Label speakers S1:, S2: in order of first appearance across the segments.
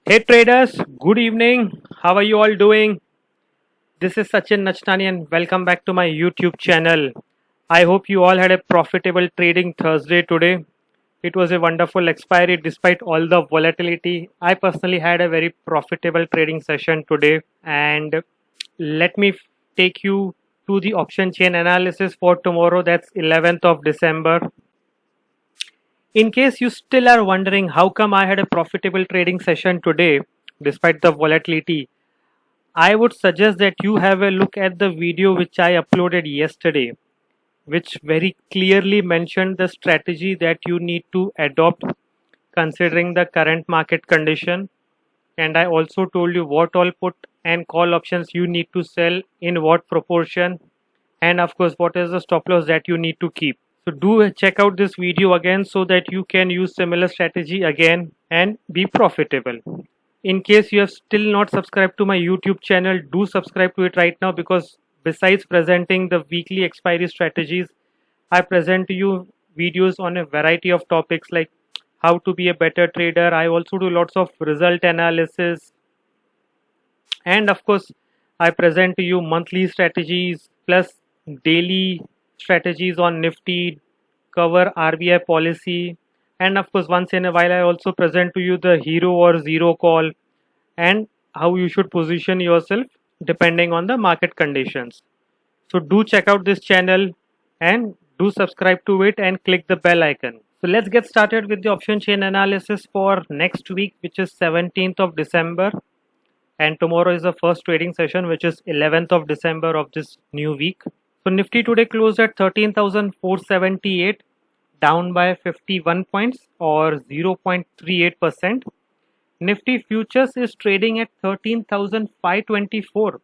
S1: Hey traders, good evening. How are you all doing? This is Sachin Nachnani and welcome back to my YouTube channel. I hope you all had a profitable trading Thursday today. It was a wonderful expiry despite all the volatility. I personally had a very profitable trading session today, and let me take you to the option chain analysis for tomorrow, that's 11th of December. In case you still are wondering how come I had a profitable trading session today despite the volatility, I would suggest that you have a look at the video which I uploaded yesterday, which very clearly mentioned the strategy that you need to adopt considering the current market condition. And I also told you what all put and call options you need to sell in what proportion, and of course what is the stop loss that you need to keep. So do check out this video again so that you can use similar strategy again and be profitable. In case you have still not subscribed to my YouTube channel, do subscribe to it right now, because besides presenting the weekly expiry strategies, I present to you videos on a variety of topics like how to be a better trader. I also do lots of result analysis, and of course I present to you monthly strategies plus daily strategies on Nifty, cover RBI policy, and of course once in a while I also present to you the hero or zero call and how you should position yourself depending on the market conditions. So do check out this channel and do subscribe to it and click the bell icon. So let's get started with the option chain analysis for next week, which is 17th of December, and tomorrow is the first trading session, which is 11th of December of this new week. So Nifty today closed at 13,478, down by 51 points or 0.38%. Nifty futures is trading at 13,524,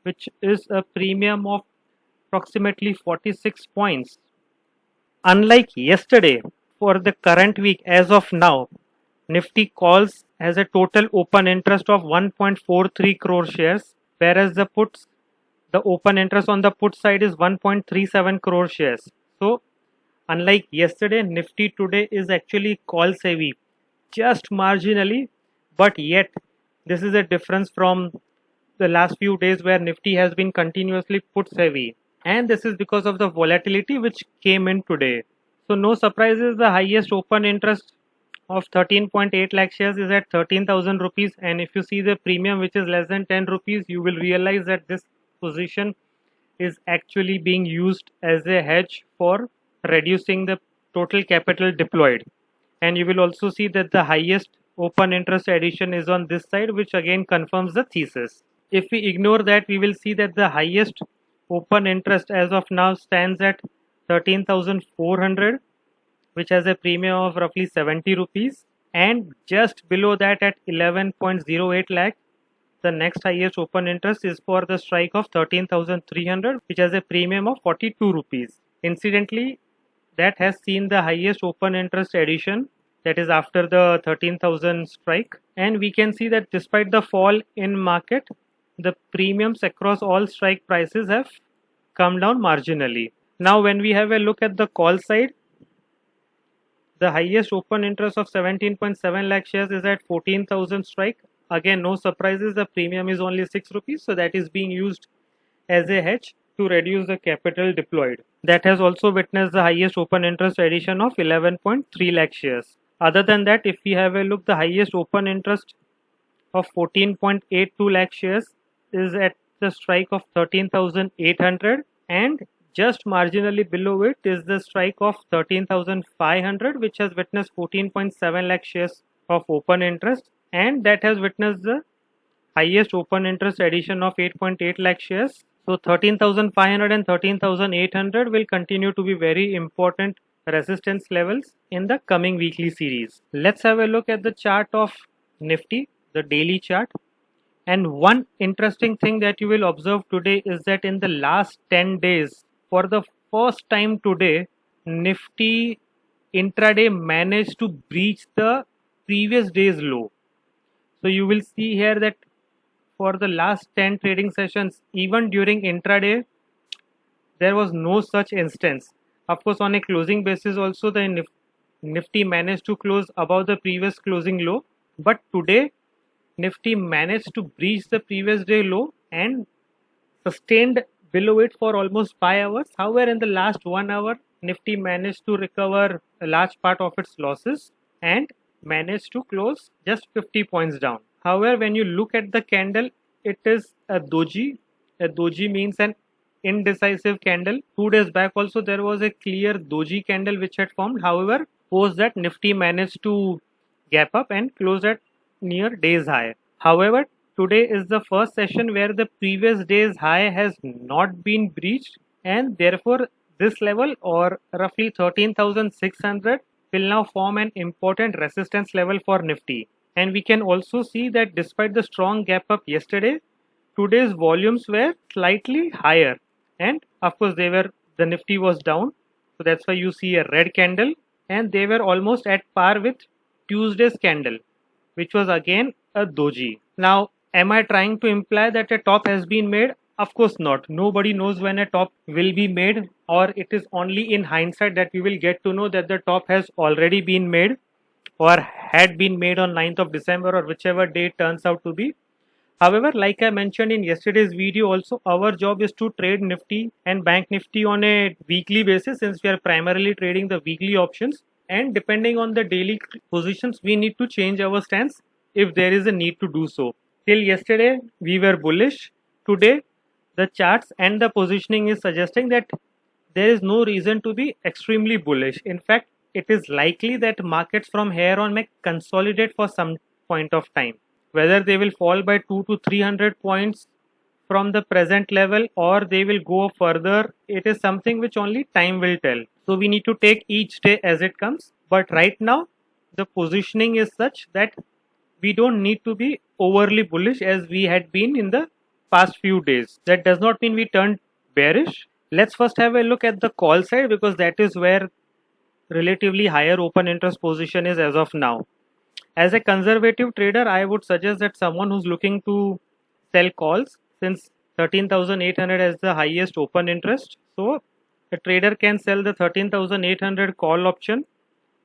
S1: which is a premium of approximately 46 points. Unlike yesterday, for the current week as of now, Nifty calls has a total open interest of 1.43 crore shares, whereas the open interest on the put side is 1.37 crore shares. So, unlike yesterday, Nifty today is actually call savvy, just marginally, but yet this is a difference from the last few days where Nifty has been continuously put heavy, and this is because of the volatility which came in today. So no surprises, the highest open interest of 13.8 lakh shares is at 13,000 rupees, and if you see the premium which is less than 10 rupees, you will realize that this position is actually being used as a hedge for reducing the total capital deployed. And you will also see that the highest open interest addition is on this side, which again confirms the thesis. If we ignore that, we will see that the highest open interest as of now stands at 13,400, which has a premium of roughly 70 rupees, and just below that at 11.08 lakh, the next highest open interest is for the strike of 13,300, which has a premium of 42 rupees. Incidentally, that has seen the highest open interest addition, that is after the 13,000 strike, and we can see that despite the fall in market, the premiums across all strike prices have come down marginally. Now when we have a look at the call side, the highest open interest of 17.7 lakh shares is at 14,000 strike. Again, no surprises, the premium is only 6 rupees, so that is being used as a hedge to reduce the capital deployed. That has also witnessed the highest open interest addition of 11.3 lakh shares. Other than that, if we have a look, the highest open interest of 14.82 lakh shares is at the strike of 13,800, and just marginally below it is the strike of 13,500, which has witnessed 14.7 lakh shares of open interest, and that has witnessed the highest open interest addition of 8.8 lakh shares. So 13,500 and 13,800 will continue to be very important resistance levels in the coming weekly series. Let's have a look at the chart of Nifty, the daily chart. And one interesting thing that you will observe today is that in the last 10 days, for the first time today, Nifty intraday managed to breach the previous day's low. So you will see here that for the last 10 trading sessions, even during intraday, there was no such instance. Of course, on a closing basis also, the Nifty managed to close above the previous closing low, but today Nifty managed to breach the previous day low and sustained below it for almost 5 hours. However, in the last 1 hour, Nifty managed to recover a large part of its losses and managed to close just 50 points down. However, when you look at the candle, it is a doji. A doji means an indecisive candle. 2 days back also there was a clear doji candle which had formed. However, post that Nifty managed to gap up and close at near day's high. However, today is the first session where the previous day's high has not been breached, and therefore this level or roughly 13,600 will now form an important resistance level for Nifty. And we can also see that despite the strong gap up yesterday, today's volumes were slightly higher, and of course the Nifty was down, so that's why you see a red candle, and they were almost at par with Tuesday's candle, which was again a doji. Now, am I trying to imply that a top has been made? Of course not. Nobody knows when a top will be made, or it is only in hindsight that we will get to know that the top has already been made or had been made on 9th of December or whichever day it turns out to be. However, like I mentioned in yesterday's video also, our job is to trade Nifty and Bank Nifty on a weekly basis, since we are primarily trading the weekly options, and depending on the daily positions we need to change our stance if there is a need to do so. Till yesterday we were bullish. Today the charts and the positioning is suggesting that there is no reason to be extremely bullish. In fact, it is likely that markets from here on may consolidate for some point of time. Whether they will fall by 2 to 300 points from the present level or they will go further, it is something which only time will tell. So we need to take each day as it comes. But right now, the positioning is such that we don't need to be overly bullish as we had been in the past few days. That does not mean we turned bearish. Let's first have a look at the call side, because that is where relatively higher open interest position is as of now. As a conservative trader, I would suggest that someone who's looking to sell calls, since 13,800 is the highest open interest, so a trader can sell the 13,800 call option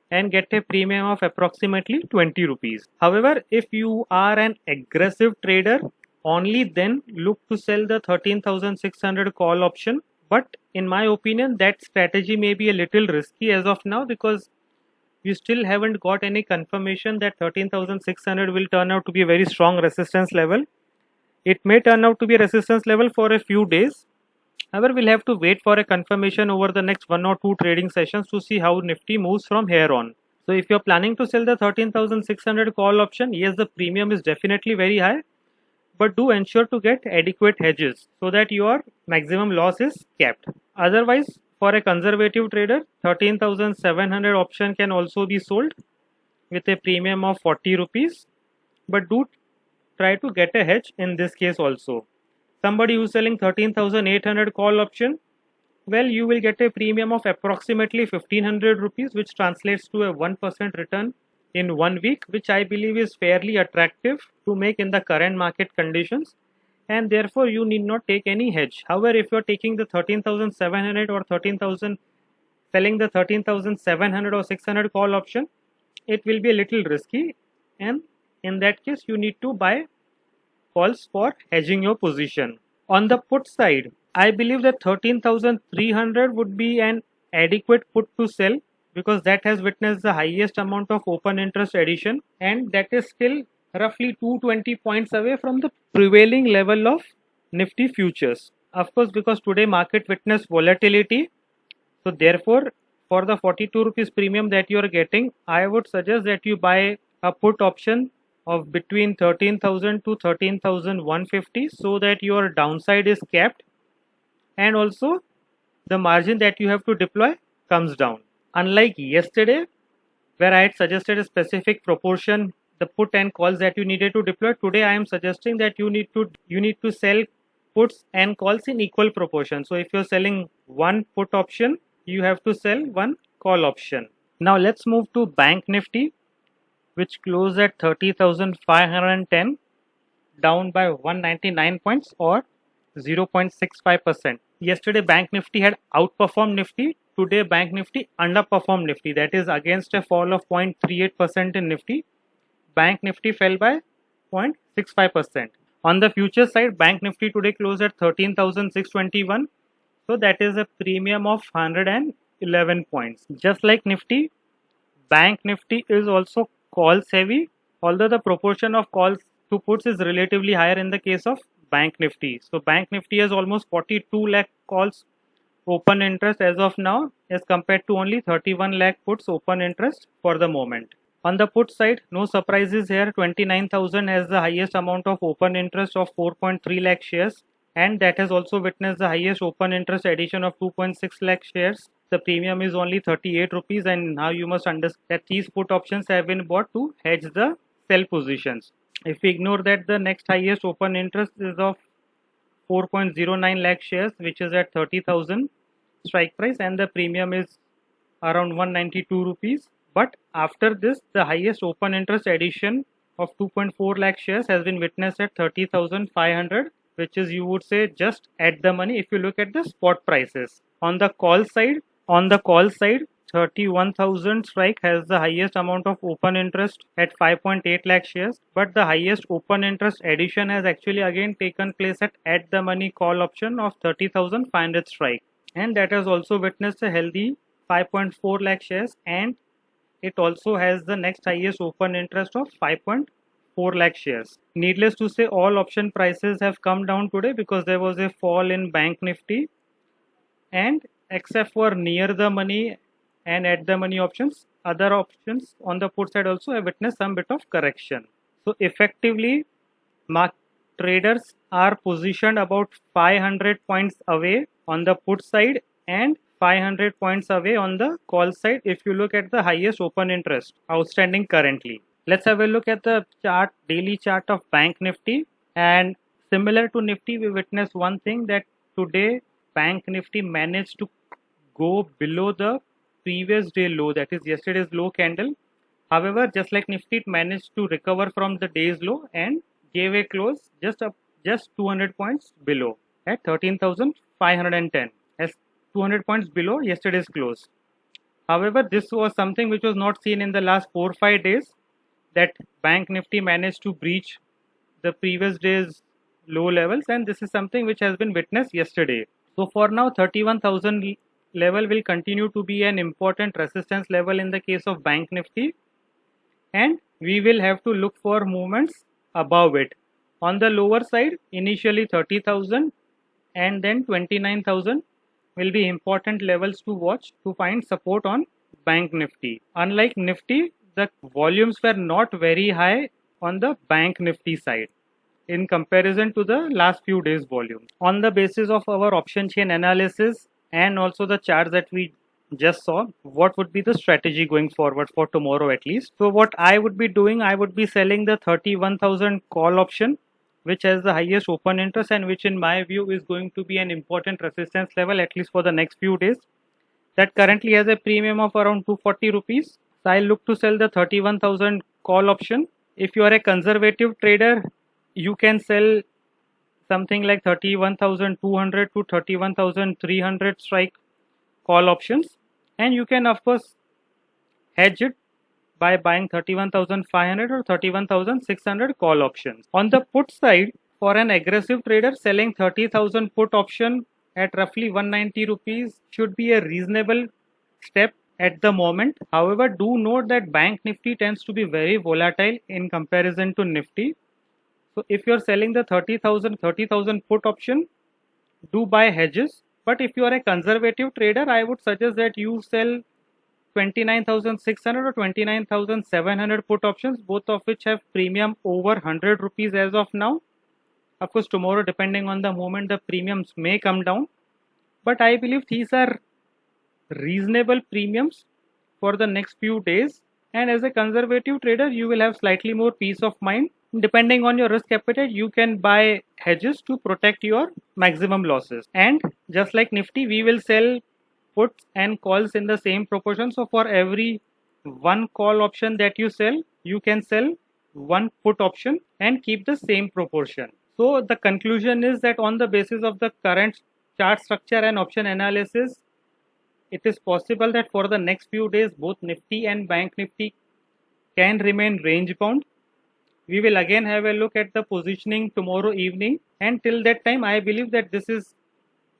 S1: and get a premium of approximately 20 rupees. However, if you are an aggressive trader, only then look to sell the 13,600 call option. But in my opinion, that strategy may be a little risky as of now, because we still haven't got any confirmation that 13,600 will turn out to be a very strong resistance level. It may turn out to be a resistance level for a few days. However, we'll have to wait for a confirmation over the next 1 or 2 trading sessions to see how Nifty moves from here on. So if you're planning to sell the 13,600 call option, yes, the premium is definitely very high, but do ensure to get adequate hedges so that your maximum loss is capped. Otherwise, for a conservative trader, 13,700 option can also be sold with a premium of 40 rupees, but do try to get a hedge in this case also. Somebody who's selling 13,800 call option, well, you will get a premium of approximately 1500 rupees, which translates to a 1% return in 1 week, which I believe is fairly attractive to make in the current market conditions, and therefore you need not take any hedge. However, if you are taking the 13,700 or 13,000, selling the 13,700 or 600 call option, it will be a little risky, and in that case you need to buy calls for hedging your position. On the put side, I believe that 13,300 would be an adequate put to sell, because that has witnessed the highest amount of open interest addition, and that is still roughly 220 points away from the prevailing level of Nifty futures. Of course, because today market witnessed volatility, so therefore for the 42 rupees premium that you are getting, I would suggest that you buy a put option of between 13,000 to 13,150, so that your downside is capped and also the margin that you have to deploy comes down. Unlike yesterday, where I had suggested a specific proportion, the put and calls that you needed to deploy, today I am suggesting that you need to sell puts and calls in equal proportion. So if you're selling one put option, you have to sell one call option. Now let's move to Bank Nifty, which closed at 30,510, down by 199 points or 0.65%. Yesterday Bank Nifty had outperformed Nifty. Today Bank Nifty underperformed Nifty. That is, against a fall of 0.38% in Nifty, Bank Nifty fell by 0.65%. On the future side, Bank Nifty today closed at 13,621. So that is a premium of 111 points. Just like Nifty, Bank Nifty is also calls heavy, although the proportion of calls to puts is relatively higher in the case of Bank Nifty. So Bank Nifty has almost 42 lakh calls open interest as of now as compared to only 31 lakh puts open interest for the moment. On the put side, no surprises here. 29,000 has the highest amount of open interest of 4.3 lakh shares, and that has also witnessed the highest open interest addition of 2.6 lakh shares. The premium is only 38 rupees, and now you must understand that these put options have been bought to hedge the sell positions. If we ignore that, the next highest open interest is of 4.09 lakh shares, which is at 30,000 strike price, and the premium is around 192 rupees. But after this, the highest open interest addition of 2.4 lakh shares has been witnessed at 30,500, which is, you would say, just at the money if you look at the spot prices. On the call side, 31,000 strike has the highest amount of open interest at 5.8 lakh shares, but the highest open interest addition has actually again taken place at the money call option of 30,500 strike, and that has also witnessed a healthy 5.4 lakh shares, and it also has the next highest open interest of 5.4 lakh shares. Needless to say, all option prices have come down today because there was a fall in Bank Nifty, and except for near the money and at the money options, other options on the put side also have witnessed some bit of correction. So effectively, traders are positioned about 500 points away on the put side and 500 points away on the call side if you look at the highest open interest outstanding currently. Let's have a look at the chart, daily chart of Bank Nifty, and similar to Nifty, we witnessed one thing, that today Bank Nifty managed to go below the previous day low, that is yesterday's low candle. However, just like Nifty, it managed to recover from the day's low and gave a close just 200 points below at 13,510, as 200 points below yesterday's close. However, this was something which was not seen in the last 4-5 days, that Bank Nifty managed to breach the previous day's low levels, and this is something which has been witnessed yesterday. So for now, 31,000 level will continue to be an important resistance level in the case of Bank Nifty, and we will have to look for movements above it. On the lower side, initially 30,000 and then 29,000 will be important levels to watch to find support on Bank Nifty. Unlike Nifty, the volumes were not very high on the Bank Nifty side in comparison to the last few days volume. On the basis of our option chain analysis and also the charts that we just saw, what would be the strategy going forward for tomorrow at least? So what I would be doing, I would be selling the 31,000 call option, which has the highest open interest and which in my view is going to be an important resistance level at least for the next few days. That currently has a premium of around 240 rupees. So I'll look to sell the 31,000 call option. If you are a conservative trader, you can sell something like 31,200 to 31,300 strike call options, and you can of course hedge it by buying 31,500 or 31,600 call options. On the put side, for an aggressive trader, selling 30,000 put option at roughly 190 rupees should be a reasonable step at the moment. However, do note that Bank Nifty tends to be very volatile in comparison to Nifty. So if you are selling the 30,000 put option, do buy hedges. But if you are a conservative trader, I would suggest that you sell 29,600 or 29,700 put options, both of which have premium over 100 rupees as of now. Of course, tomorrow, depending on the moment, the premiums may come down, but I believe these are reasonable premiums for the next few days, and as a conservative trader, you will have slightly more peace of mind. Depending on your risk appetite, you can buy hedges to protect your maximum losses. And just like Nifty, we will sell puts and calls in the same proportion. So for every one call option that you sell, you can sell one put option and keep the same proportion. So the conclusion is that on the basis of the current chart structure and option analysis, it is possible that for the next few days, both Nifty and Bank Nifty can remain range bound. We will again have a look at the positioning tomorrow evening, and till that time I believe that this is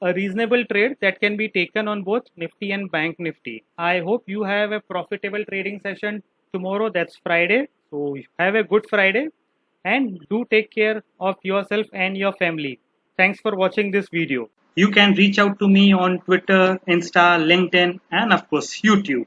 S1: a reasonable trade that can be taken on both Nifty and Bank Nifty. I hope you have a profitable trading session tomorrow. That's Friday. So have a good Friday and do take care of yourself and your family. Thanks for watching this video. You can reach out to me on Twitter, Insta, LinkedIn, and of course YouTube.